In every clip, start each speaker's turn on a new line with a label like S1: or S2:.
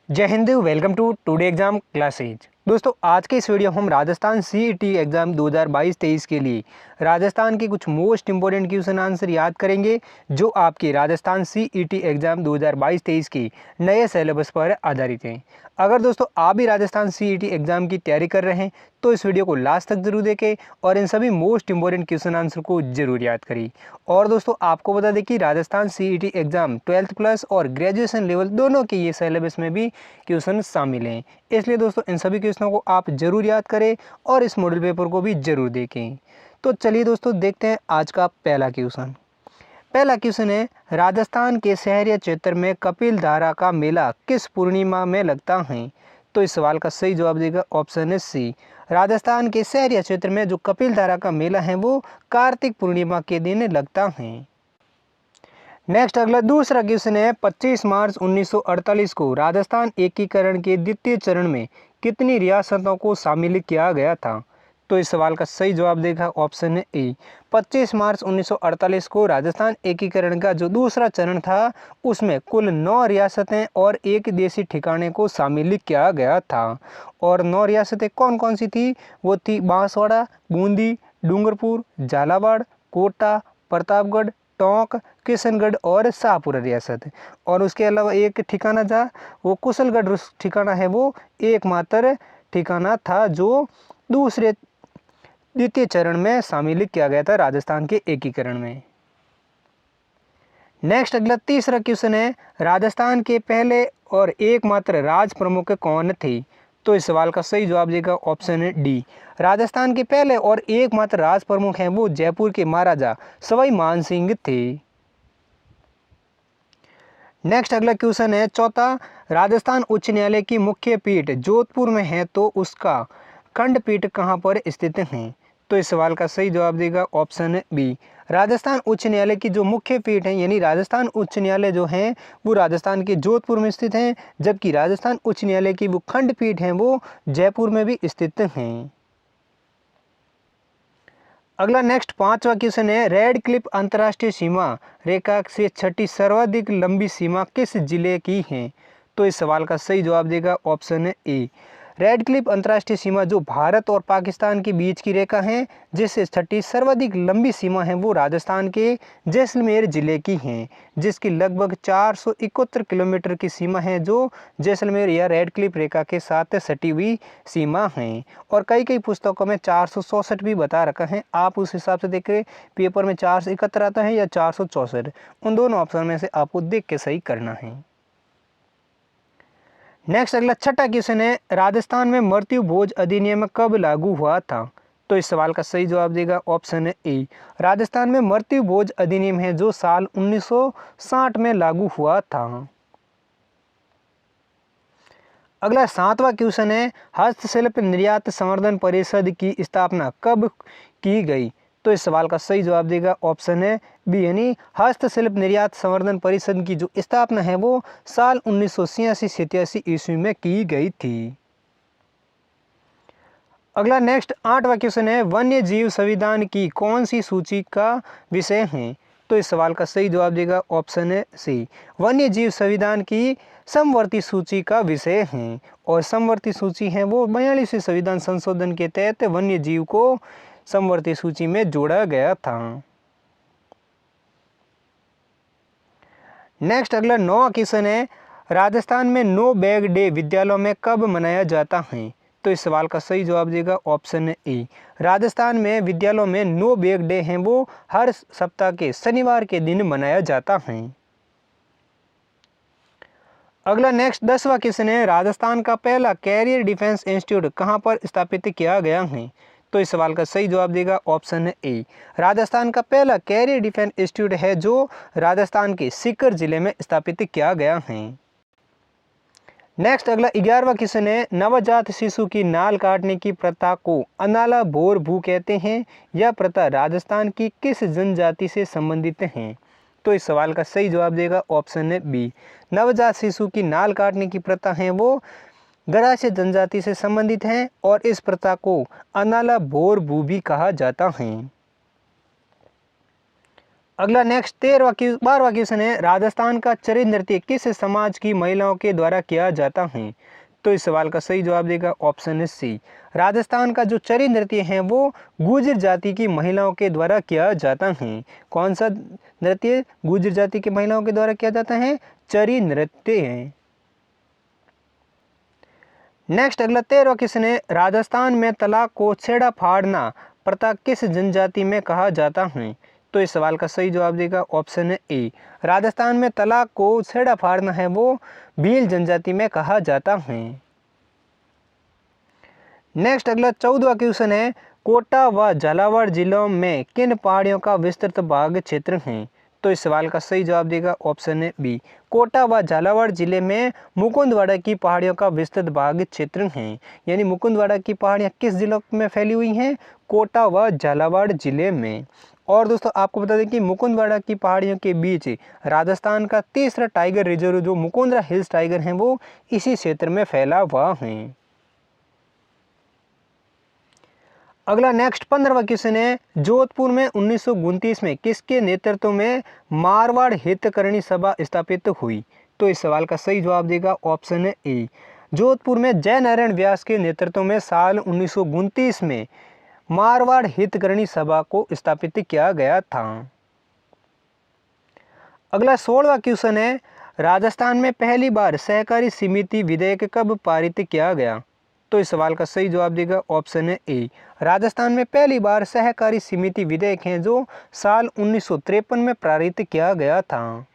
S1: जय Hind, welcome to today exam classes. दोस्तों, आज के इस वीडियो हम राजस्थान सीईटी एग्जाम 2022-23 के लिए राजस्थान के कुछ मोस्ट इंपॉर्टेंट क्वेश्चन आंसर याद करेंगे जो आपके राजस्थान सीईटी एग्जाम 2022-23 के नए सिलेबस पर आधारित हैं। अगर दोस्तों आप भी राजस्थान सीईटी एग्जाम की तैयारी कर रहे हैं तो इस वीडियो को लास्ट तक जरूर देखें और इन सभी मोस्ट इंपॉर्टेंट क्वेश्चन आंसर को जरूर याद करें। और दोस्तों आपको बता दें कि Rajasthan CET exam 12th plus और ग्रेजुएशन लेवल दोनों के ये सिलेबस में भी क्वेश्चन शामिल हैं। इसलिए दोस्तों इन सभी क्वेश्चनों को आप जरूर याद करें और इस मॉडल पेपर को भी जरूर देखें। तो चलिए दोस्तों देखते हैं आज का पहला क्वेश्चन। पहला क्वेश्चन है, राजस्थान के शहरी क्षेत्र में कपिल धारा का मेला किस पूर्णिमा में लगता है? तो इस सवाल का सही जवाब देगा ऑप्शन है सी। राजस्थान के शहरी क्षेत्र में जो कपिल धारा का मेला है वो कार्तिक पूर्णिमा के दिन लगता है। नेक्स्ट अगला दूसरा क्वेश्चन है, 25 मार्च 1948 को राजस्थान एकीकरण के द्वितीय चरण में कितनी रियासतों को शामिल किया गया था? तो इस सवाल का सही जवाब देगा ऑप्शन ए। 25 मार्च 1948 को राजस्थान एकीकरण का जो दूसरा चरण था उसमें कुल 9 रियासतें और एक देशी ठिकाने को शामिल किया गया था। और 9 रियासतें कौन कौन सी थी? वो थी बांसवाड़ा, बूंदी, डूंगरपुर, झालावाड़, कोटा, प्रतापगढ़, टोंक, किशनगढ़ और शाहपुरा रियासत। और उसके अलावा एक ठिकाना था वो कुशलगढ़ ठिकाना है, वो एकमात्र ठिकाना था जो द्वितीय चरण में शामिल किया गया था राजस्थान के एकीकरण में। नेक्स्ट अगला तीसरा क्वेश्चन है, राजस्थान के पहले और एकमात्र राज प्रमुख कौन थे? तो इस सवाल का सही जवाब देगा ऑप्शन डी। राजस्थान के पहले और एकमात्र राज प्रमुख हैं वो जयपुर के महाराजा सवाई मानसिंह थे। नेक्स्ट अगला क्वेश्चन है चौथा, राजस्थान उच्च न्यायालय की मुख्य पीठ जोधपुर में है तो उसका खंडपीठ कहाँ पर स्थित है? तो इस सवाल का सही जवाब देगा ऑप्शन बी। राजस्थान उच्च न्यायालय की जो मुख्य पीठ है यानी राजस्थान उच्च न्यायालय जो है वो राजस्थान के जोधपुर में स्थित है, जबकि राजस्थान उच्च न्यायालय की वो खंडपीठ है वो जयपुर में भी स्थित हैं। अगला नेक्स्ट पांचवा क्वेश्चन है, रेड क्लिफ अंतर्राष्ट्रीय सीमा रेखा से छठी सर्वाधिक लंबी सीमा किस जिले की है? तो इस सवाल का सही जवाब देगा ऑप्शन ए। रेड क्लिफ अंतर्राष्ट्रीय सीमा जो भारत और पाकिस्तान के बीच की रेखा है जिससे छठी सर्वाधिक लंबी सीमा है वो राजस्थान के जैसलमेर जिले की है, जिसकी लगभग 471 किलोमीटर की सीमा है जो जैसलमेर या रेड क्लिफ रेखा के साथ सटी हुई सीमा है। और कई पुस्तकों में 464 भी बता रखा है, आप उस हिसाब से देखें पेपर में 471 आता है या 464, उन दोनों ऑप्शन में से आपको देख के सही करना है। नेक्स्ट अगला छठा क्वेश्चन है, राजस्थान में मृत्यु भोज अधिनियम कब लागू हुआ था? तो इस सवाल का सही जवाब देगा ऑप्शन ए। राजस्थान में मृत्यु भोज अधिनियम है जो साल 1960 में लागू हुआ था। अगला सातवां क्वेश्चन है, हस्तशिल्प निर्यात संवर्धन परिषद की स्थापना कब की गई? तो इस सवाल का सही जवाब देगा ऑप्शन है बी यानी हस्तशिल्प निर्यात संवर्धन परिषद की जो स्थापना है वो साल 1986-87 ईस्वी में की गई थी। अगला नेक्स्ट आठवां क्वेश्चन है, वन्य जीव संविधान की कौन सी सूची का विषय है? तो इस सवाल का सही जवाब देगा ऑप्शन है सी। वन्य जीव संविधान की समवर्ती सूची का विषय है। और समवर्ती सूची है वो 42वें संविधान संशोधन के तहत वन्य जीव को समवर्ती सूची में जोड़ा गया था। नेक्स्ट अगला 9वां क्वेश्चन है, राजस्थान में नो बैग डे विद्यालयों में कब मनाया जाता है? तो इस सवाल का सही जवाब देगा ऑप्शन ए। राजस्थान में विद्यालयों में नो बैग डे है वो हर सप्ताह के शनिवार के दिन मनाया जाता है। अगला नेक्स्ट 10वां क्वेश्चन है, राजस्थान का पहला कैरियर डिफेंस इंस्टीट्यूट कहां पर स्थापित किया गया है? तो इस सवाल का सही जवाब देगा ऑप्शन ए। राजस्थान का पहला कैरियर डिफेंस इंस्टीट्यूट है जो राजस्थान के सीकर जिले में स्थापित किया गया है। नेक्स्ट अगला 11वां क्वेश्चन है, नवजात शिशु की नाल काटने की प्रथा को अनाला भोर भू कहते हैं। यह प्रथा राजस्थान की किस जनजाति से संबंधित है? तो इस सवाल का सही जवाब देगा ऑप्शन है बी। नवजात शिशु की नाल काटने की प्रथा है वो गरासिया जनजाति से संबंधित है और इस प्रथा को अनाला भोर भू भी कहा जाता है। अगला नेक्स्ट 12वां क्वेश्चन है, राजस्थान का चरी नृत्य किस समाज की महिलाओं के द्वारा किया जाता है? तो इस सवाल का सही जवाब देगा ऑप्शन है सी। राजस्थान का जो चरी नृत्य है वो गुर्जर जाति की महिलाओं के द्वारा किया जाता है। कौन सा नृत्य गुर्जर जाति की महिलाओं के द्वारा किया जाता है? चरी नृत्य है। नेक्स्ट अगला 13वां क्वेश्चन है, राजस्थान में तलाक को छेड़ा फाड़ना प्रथा किस जनजाति में कहा जाता है? तो इस सवाल का सही जवाब देगा ऑप्शन है ए। राजस्थान में तलाक को छेड़ा फाड़ना है वो भील जनजाति में कहा जाता है। नेक्स्ट अगला 14वां क्वेश्चन है, कोटा व झालावाड़ जिलों में किन पहाड़ियों का विस्तृत भाग क्षेत्र है? तो इस सवाल का सही जवाब देगा ऑप्शन है बी। कोटा व झालावाड़ जिले में मुकुंदवाड़ा की पहाड़ियों का विस्तृत भाग क्षेत्र है। यानी मुकुंदवाड़ा की पहाड़ियां किस जिलों में फैली हुई हैं? कोटा व झालावाड़ जिले में। और दोस्तों आपको बता दें कि मुकुंदवाड़ा की पहाड़ियों के बीच राजस्थान का तीसरा टाइगर रिजर्व जो मुकुंदरा हिल्स टाइगर है वो इसी क्षेत्र में फैला हुआ है। अगला नेक्स्ट 15वां क्वेश्चन है, जोधपुर में 1929 में किसके नेतृत्व में मारवाड़ हितकरणी सभा स्थापित हुई? तो इस सवाल का सही जवाब देगा ऑप्शन है ए। जोधपुर में जयनारायण व्यास के नेतृत्व में साल 1929 में मारवाड़ हितकरणी सभा को स्थापित किया गया था। अगला 16वां क्वेश्चन है, राजस्थान में पहली बार सहकारी समिति विधेयक कब पारित किया गया? तो इस सवाल का सही जवाब देगा ऑप्शन है ए। राजस्थान में पहली बार सहकारी समिति विधेयक है जो साल 1953 में पारित किया गया था।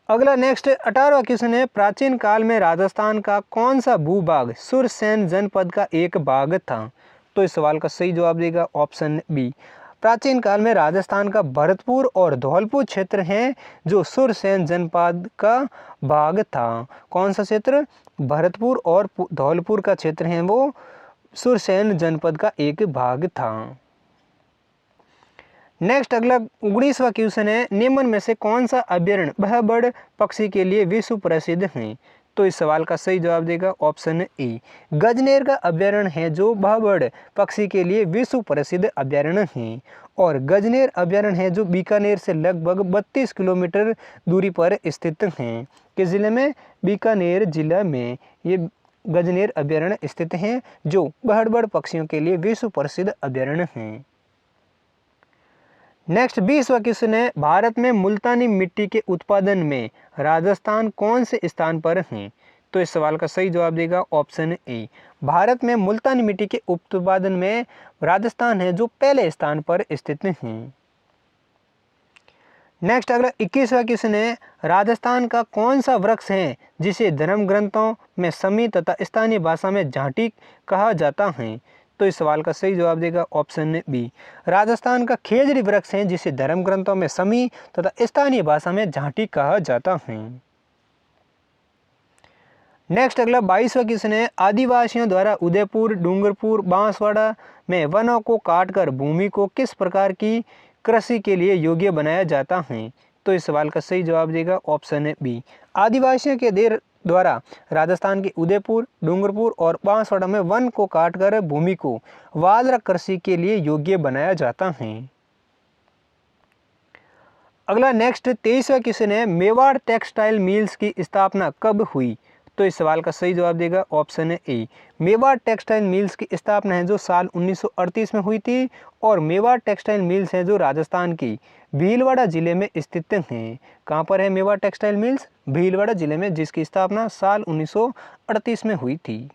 S1: अगला नेक्स्ट 18वां क्वेश्चन है, प्राचीन काल में राजस्थान का कौन सा भूभाग सुरसेन जनपद का एक भाग था? तो इस सवाल का सही जवाब देगा ऑप्शन बी। प्राचीन काल में राजस्थान का भरतपुर और धौलपुर क्षेत्र हैं जो सुरसेन जनपद का भाग था। कौन सा क्षेत्र? भरतपुर और धौलपुर का क्षेत्र है वो सुरसेन जनपद का एक भाग था। नेक्स्ट अगला 19वां क्वेश्चन है, निम्न में से कौन सा अभयारण्य बहबड़ पक्षी के लिए विश्व प्रसिद्ध है? तो इस सवाल का सही जवाब देगा ऑप्शन ए। गजनेर का अभयारण्य है जो बहबड़ पक्षी के लिए विश्व प्रसिद्ध अभयारण्य है। और गजनेर अभयारण्य है जो बीकानेर से लगभग 32 किलोमीटर दूरी पर स्थित है। किस जिले में? बीकानेर जिला में ये गजनेर अभयारण्य स्थित है जो बहबड़ पक्षियों के लिए विश्व प्रसिद्ध अभयारण्य है। नेक्स्ट 20वां क्वेश्चन है, भारत में मुल्तानी मिट्टी के उत्पादन में राजस्थान कौन से स्थान पर है? तो इस सवाल का सही जवाब देगा ऑप्शन ए। भारत में मुल्तानी मिट्टी के उत्पादन में राजस्थान है जो पहले स्थान पर स्थित है। नेक्स्ट अगला 21वां क्वेश्चन है, राजस्थान का कौन सा वृक्ष है जिसे धर्म ग्रंथों में समी तथा स्थानीय भाषा में झांटी कहा जाता है? तो इस सवाल का सही जवाब देगा ऑप्शन बी। राजस्थान का खेजड़ी वृक्ष है जिसे धर्म ग्रंथों में समी तथा स्थानीय भाषा में झांटी कहा जाता है। नेक्स्ट अगला 22वां क्वेश्चन है, आदिवासियों द्वारा उदयपुर, डूंगरपुर, बांसवाड़ा में वनों को काटकर भूमि को किस प्रकार की कृषि के लिए योग्य बनाया जाता है? तो इस सवाल का सही जवाब देगा ऑप्शन बी। आदिवासियों के द्वारा राजस्थान के उदयपुर, डूंगरपुर और बांसवाड़ा में वन को काटकर भूमि को वालरा कृषि के लिए योग्य बनाया जाता है। अगला नेक्स्ट 23वां क्वेश्चन है, मेवाड़ टेक्सटाइल मिल्स की स्थापना कब हुई? तो इस सवाल का सही जवाब देगा option A. Mewar textile mills की स्थापना है जो साल 1938 में हुई थी और मेवाड़ टेक्सटाइल मिल्स है जो राजस्थान की भीलवाड़ा जिले में स्थित हैं। कहाँ पर है मेवाड़ टेक्सटाइल मिल्स? भीलवाड़ा जिले में, जिसकी स्थापना साल 1938 में हुई थी।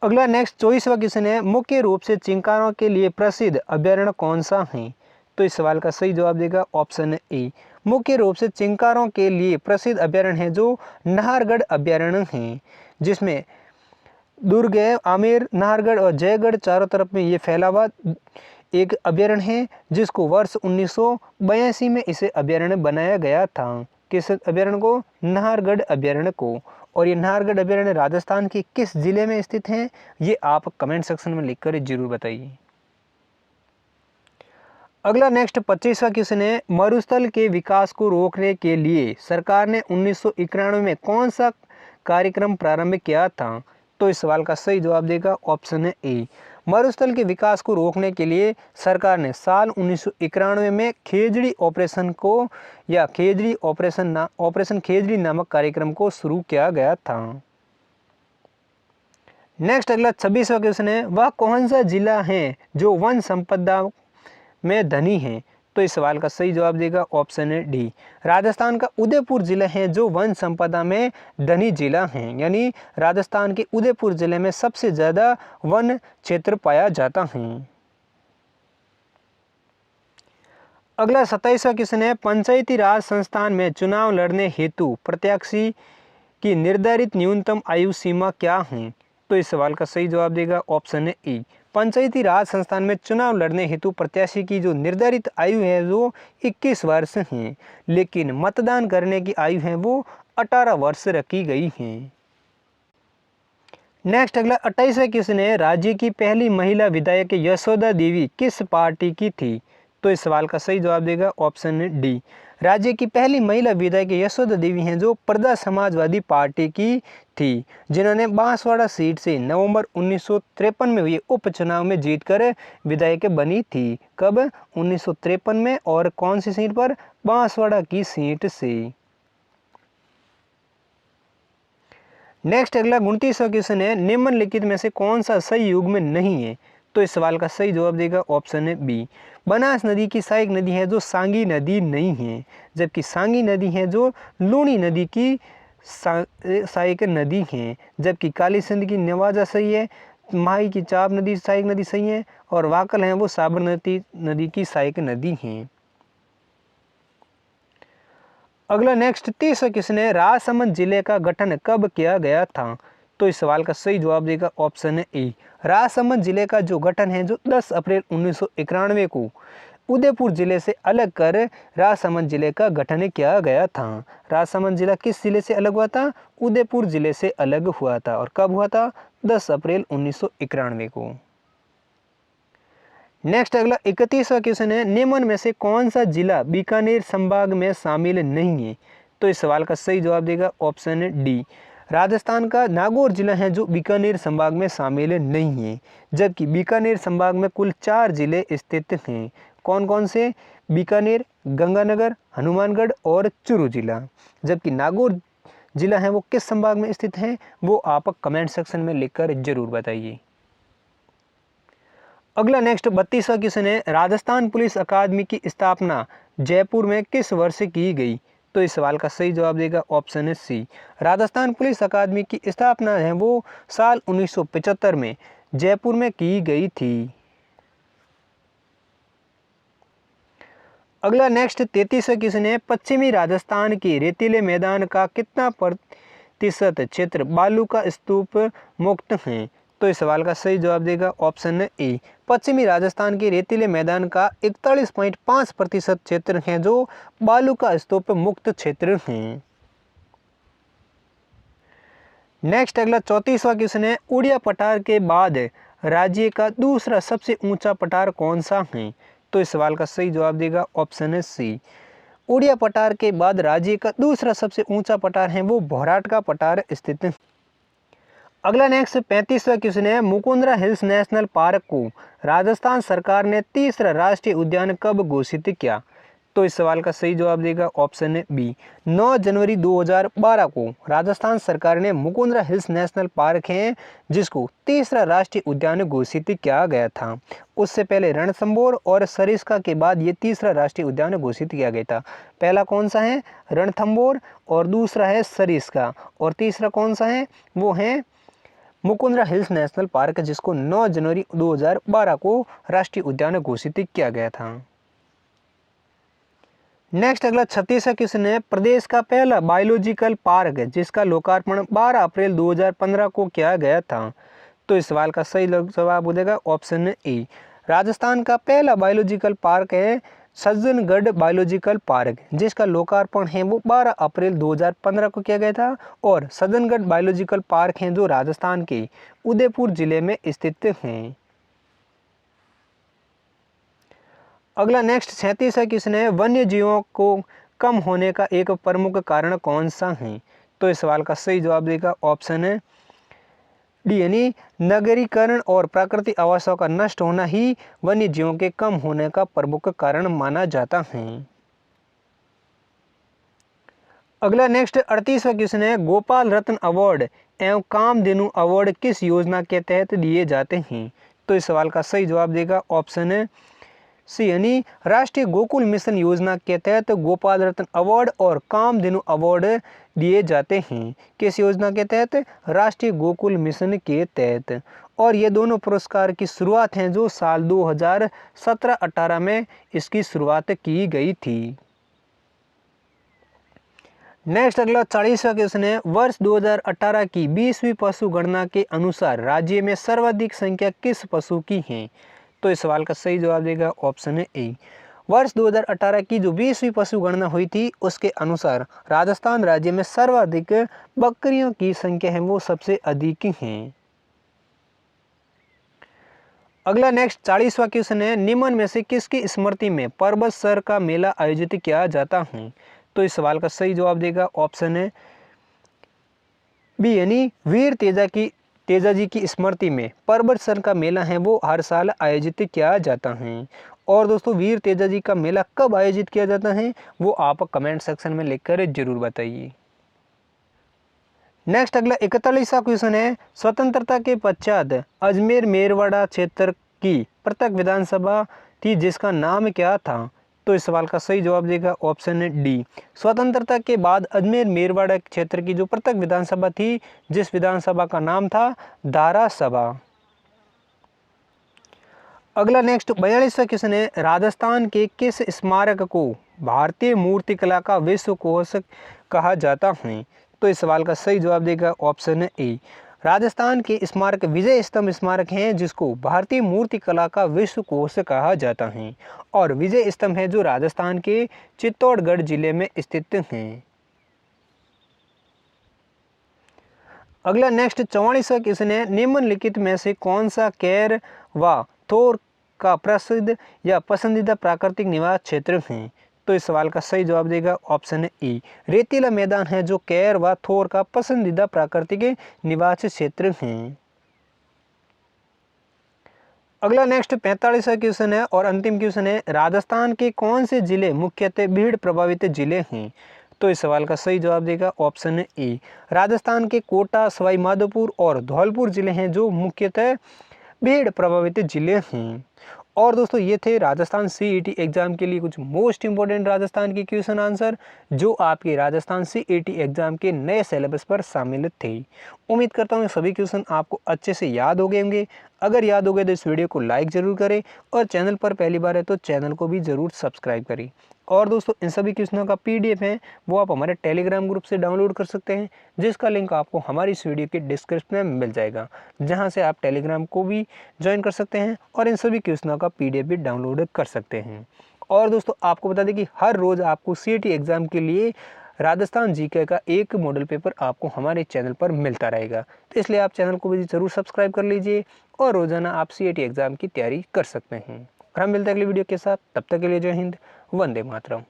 S1: अगला नेक्स्ट 24वां क्वेश्चन है, मुख्य रूप से चिंकारों के लिए प्रसिद्ध अभयारण्य कौन सा है? तो इस सवाल का सही जवाब देगा ऑप्शन ए। मुख्य रूप से चिंकारों के लिए प्रसिद्ध अभयारण्य है जो नाहरगढ़ अभयारण्य है, जिसमें दुर्ग, आमेर, नाहरगढ़ और जयगढ़ चारों तरफ में ये फैला हुआ एक अभयारण्य है जिसको वर्ष 1982 में इसे अभयारण्य बनाया गया था। किस अभयारण्य को? नाहरगढ़ अभयारण्य को। और ये नाहरगढ़ अभयारण्य राजस्थान के किस जिले में स्थित है ये आप कमेंट सेक्शन में लिखकर जरूर बताइए। अगला नेक्स्ट 25वां क्वेश्चन है, मरुस्थल के विकास को रोकने के लिए सरकार ने 1991 में कौन सा कार्यक्रम प्रारंभ किया था? तो इस सवाल का सही जवाब देगा ऑप्शन है ए। मरुस्थल के विकास को रोकने के लिए सरकार ने साल 1991 में खेजड़ी ऑपरेशन को या ऑपरेशन खेजड़ी नामक कार्यक्रम को शुरू किया गया था। नेक्स्ट अगला 26वां क्वेश्चन है, वह कौन सा जिला है जो वन संपदा में धनी है? तो इस सवाल का सही जवाब देगा ऑप्शन है डी, राजस्थान का उदयपुर जिला है जो वन संपदा में धनी जिला है, यानी राजस्थान के उदयपुर जिले में सबसे ज्यादा वन क्षेत्र पाया जाता है। अगला 27वां क्वेश्चन है, पंचायती राज संस्थान में चुनाव लड़ने हेतु प्रत्याशी की निर्धारित न्यूनतम आयु सीमा क्या है? तो इस सवाल का सही जवाब देगा ऑप्शन है ई, पंचायती राज संस्थान में चुनाव लड़ने हेतु प्रत्याशी की जो निर्धारित आयु है वो 21 वर्ष है, लेकिन मतदान करने की आयु है वो 18 वर्ष रखी गई है। नेक्स्ट अगला 28वां क्वेश्चन है, राज्य की पहली महिला विधायक यशोदा देवी किस पार्टी की थी? तो इस सवाल का सही जवाब देगा ऑप्शन है डी, राज्य की पहली महिला विधायक यशोदा देवी हैं जो प्रजा समाजवादी पार्टी की थी, जिन्होंने बांसवाड़ा सीट से नवंबर 1953 में हुए उपचुनाव में जीतकर विधायक बनी थी। कब? 1953 में, और कौन सी सीट पर? बांसवाड़ा की सीट से। नेक्स्ट अगला 29वां क्वेश्चन है, निम्नलिखित में से कौन सा सही युग्म नहीं है? तो इस सवाल का सही जवाब देगा ऑप्शन है बी, बनास नदी की सहायक नदी है जो सांगी नदी नहीं है, जबकि सांगी नदी है जो लूणी नदी की सहायक नदी है, जबकि काली सिंध की नवाजा सही है, माही की चाप नदी सहायक नदी सही है, और वाकल है वो साबरमती नदी की सहायक नदी है। अगला नेक्स्ट 30वां क्वेश्चन है, राजसमंद जिले का गठन कब किया गया था? तो इस सवाल का सही जवाब देगा ऑप्शन है ए, राजसमंद जिले का जो गठन है जो 10 अप्रैल 1991 को उदयपुर जिले से अलग कर राजसमंद जिले का गठन किया गया था। राजसमंद जिला किस जिले से अलग हुआ था? उदयपुर जिले से अलग हुआ था, और कब हुआ था? 10 अप्रैल 1991 को। नेक्स्ट अगला 31वां क्वेश्चन है, निम्न में से कौन सा जिला बीकानेर संभाग में शामिल नहीं है? तो इस सवाल का सही जवाब देगा ऑप्शन है डी, राजस्थान का नागौर जिला है जो बीकानेर संभाग में शामिल नहीं है, जबकि बीकानेर संभाग में कुल 4 जिले स्थित हैं। कौन कौन से? बीकानेर, गंगानगर, हनुमानगढ़ और चूरू जिला। जबकि नागौर जिला है वो किस संभाग में स्थित है, वो आप कमेंट सेक्शन में लिखकर जरूर बताइए। अगला नेक्स्ट 32वां क्वेश्चन है, राजस्थान पुलिस अकादमी की स्थापना जयपुर में किस वर्ष की गई? तो इस सवाल का सही जवाब देगा ऑप्शन है सी, राजस्थान पुलिस अकादमी की स्थापना है वो साल 1975 में जयपुर में की गई थी। अगला नेक्स्ट 33वां क्वेश्चन है, पश्चिमी राजस्थान के रेतीले मैदान का कितना प्रतिशत क्षेत्र बालू का स्तूप मुक्त है? तो इस सवाल का सही जवाब देगा ऑप्शन है ए, पश्चिमी राजस्थान के रेतीले मैदान का 41.5% क्षेत्र है जो बालू का स्तूप मुक्त क्षेत्र है। नेक्स्ट अगला 34वां क्वेश्चन है, उड़िया पठार के बाद राज्य का दूसरा सबसे ऊंचा पठार कौन सा है? तो इस सवाल का सही जवाब देगा ऑप्शन है सी, उड़िया पठार के बाद राज्य का दूसरा सबसे ऊंचा पठार है वो भौराट का पठार स्थित है। अगला नेक्स्ट 35वां क्वेश्चन है, मुकुंदरा हिल्स नेशनल पार्क को राजस्थान सरकार ने तीसरा राष्ट्रीय उद्यान कब घोषित किया? तो इस सवाल का सही जवाब देगा ऑप्शन है बी, 9 जनवरी 2012 को राजस्थान सरकार ने मुकुंदरा हिल्स नेशनल पार्क है जिसको तीसरा राष्ट्रीय उद्यान घोषित किया गया था। उससे पहले रणथंभौर और सरिस्का के बाद ये तीसरा राष्ट्रीय उद्यान घोषित किया गया था। पहला कौन सा है? रणथंभौर, और दूसरा है सरिस्का, और तीसरा कौन सा है? वो है मुकुंदरा हिल्स नेशनल पार्क, जिसको 9 जनवरी 2012 को राष्ट्रीय उद्यान घोषित किया गया था। नेक्स्ट अगला 36वां क्वेश्चन है, प्रदेश का पहला बायोलॉजिकल पार्क जिसका लोकार्पण 12 अप्रैल 2015 को किया गया था। तो इस सवाल का सही जवाब हो जाएगा ऑप्शन ए, राजस्थान का पहला बायोलॉजिकल पार्क है सज्जनगढ़ बायोलॉजिकल पार्क, जिसका लोकार्पण है वो 12 अप्रैल 2015 को किया गया था, और सज्जनगढ़ बायोलॉजिकल पार्क है जो राजस्थान के उदयपुर जिले में स्थित हैं। अगला नेक्स्ट 37वां क्वेश्चन है, वन्य जीवों को कम होने का एक प्रमुख कारण कौन सा है? तो इस सवाल का सही जवाब देगा ऑप्शन है डी यानी नगरीकरण और प्राकृतिक आवासों का नष्ट होना ही वन्य जीवों के कम होने का प्रमुख कारण माना जाता है। अगला नेक्स्ट 38वां क्वेश्चन है, गोपाल रत्न अवार्ड एवं कामधेनु अवार्ड किस योजना के तहत दिए जाते हैं? तो इस सवाल का सही जवाब देगा ऑप्शन है सी यानी राष्ट्रीय गोकुल मिशन योजना के तहत गोपाल रत्न अवार्ड और कामधेनु अवार्ड दिए जाते हैं। किस योजना के तहत? राष्ट्रीय गोकुल मिशन के तहत। और ये दोनों पुरस्कार की शुरुआत है जो साल 2017-18 में इसकी शुरुआत की गई थी। नेक्स्ट अगला 40वां क्वेश्चन है, वर्ष 2018 की 20वीं पशु गणना के अनुसार राज्य में सर्वाधिक संख्या किस पशु की है? तो इस सवाल का सही जवाब देगा ऑप्शन है ए। वर्ष 2018 की जो 20वीं पशु गणना हुई थी उसके अनुसार राजस्थान राज्य में सर्वाधिक बकरियों की संख्या है वो सबसे अधिक है। अगला नेक्स्ट 40वां क्वेश्चन है, निम्न में से किसकी स्मृति में पर्वत सर का मेला आयोजित किया जाता है? तो इस सवाल का सही जवाब देगा ऑप्शन है बी यानी वीर तेजा जी की स्मृति में पर्वत सर का मेला है वो हर साल आयोजित किया जाता है। और दोस्तों वीर तेजा जी का मेला कब आयोजित किया जाता है वो आप कमेंट सेक्शन में लिखकर जरूर बताइए। नेक्स्ट अगला 41वां क्वेश्चन है, स्वतंत्रता के पश्चात अजमेर मेरवाड़ा क्षेत्र की पृथक विधानसभा थी जिसका नाम क्या था? तो इस सवाल का सही जवाब देगा ऑप्शन है डी। स्वतंत्रता के बाद अजमेर मेरवाड़ा क्षेत्र की जो पृथक विधानसभा थी जिस विधानसभा का नाम था दारा सभा। अगला नेक्स्ट 42वां क्वेश्चन है, राजस्थान के किस स्मारक को भारतीय मूर्तिकला का विश्व कोश कहा जाता है? तो इस सवाल का सही जवाब देगा ऑप्शन है ए। राजस्थान के स्मारक विजय स्तंभ स्मारक हैं जिसको भारतीय मूर्तिकला का विश्व कोश कहा जाता है। और विजय स्तंभ है जो राजस्थान के चित्तौड़गढ़ जिले में स्थित हैं। अगला नेक्स्ट 44वां क्वेश्चन है, निम्नलिखित में से कौन सा कैर व थोर का प्रसिद्ध या पसंदीदा प्राकृतिक निवास क्षेत्र है? तो इस सवाल का सही जवाब देगा ऑप्शन है ए। रेतीला मैदान है जो कैर व थोर का पसंदीदा प्राकृतिक निवास क्षेत्र है। अगला नेक्स्ट 45वां क्वेश्चन है और अंतिम क्वेश्चन है, राजस्थान के कौन से जिले मुख्यतः भीड़ प्रभावित जिले हैं? तो इस सवाल का सही जवाब देगा ऑप्शन है ए। राजस्थान के कोटा, सवाई माधोपुर और धौलपुर जिले हैं जो मुख्यतः भीड़ प्रभावित जिले हैं। और दोस्तों ये थे राजस्थान सीईटी एग्जाम के लिए कुछ मोस्ट इंपॉर्टेंट राजस्थान के क्वेश्चन आंसर जो आपके राजस्थान सीईटी एग्जाम के नए सिलेबस पर शामिल थे। उम्मीद करता हूँ सभी क्वेश्चन आपको अच्छे से याद हो गए होंगे। अगर याद हो गए तो इस वीडियो को लाइक ज़रूर करें और चैनल पर पहली बार है तो चैनल को भी ज़रूर सब्सक्राइब करें। और दोस्तों इन सभी क्वेश्चनों का पीडीएफ है वो आप हमारे टेलीग्राम ग्रुप से डाउनलोड कर सकते हैं जिसका लिंक आपको हमारी इस वीडियो के डिस्क्रिप्शन में मिल जाएगा, जहां से आप टेलीग्राम को भी ज्वाइन कर सकते हैं और इन सभी क्वेश्चनों का पीडीएफ भी डाउनलोड कर सकते हैं। और दोस्तों आपको बता दें कि हर रोज़ आपको सीईटी एग्ज़ाम के लिए राजस्थान जीके का एक मॉडल पेपर आपको हमारे चैनल पर मिलता रहेगा, तो इसलिए आप चैनल को भी ज़रूर सब्सक्राइब कर लीजिए और रोज़ाना आप सीईटी एग्ज़ाम की तैयारी कर सकते हैं। और हम मिलते हैं अगली वीडियो के साथ, तब तक के लिए जय हिंद, वंदे मातरम।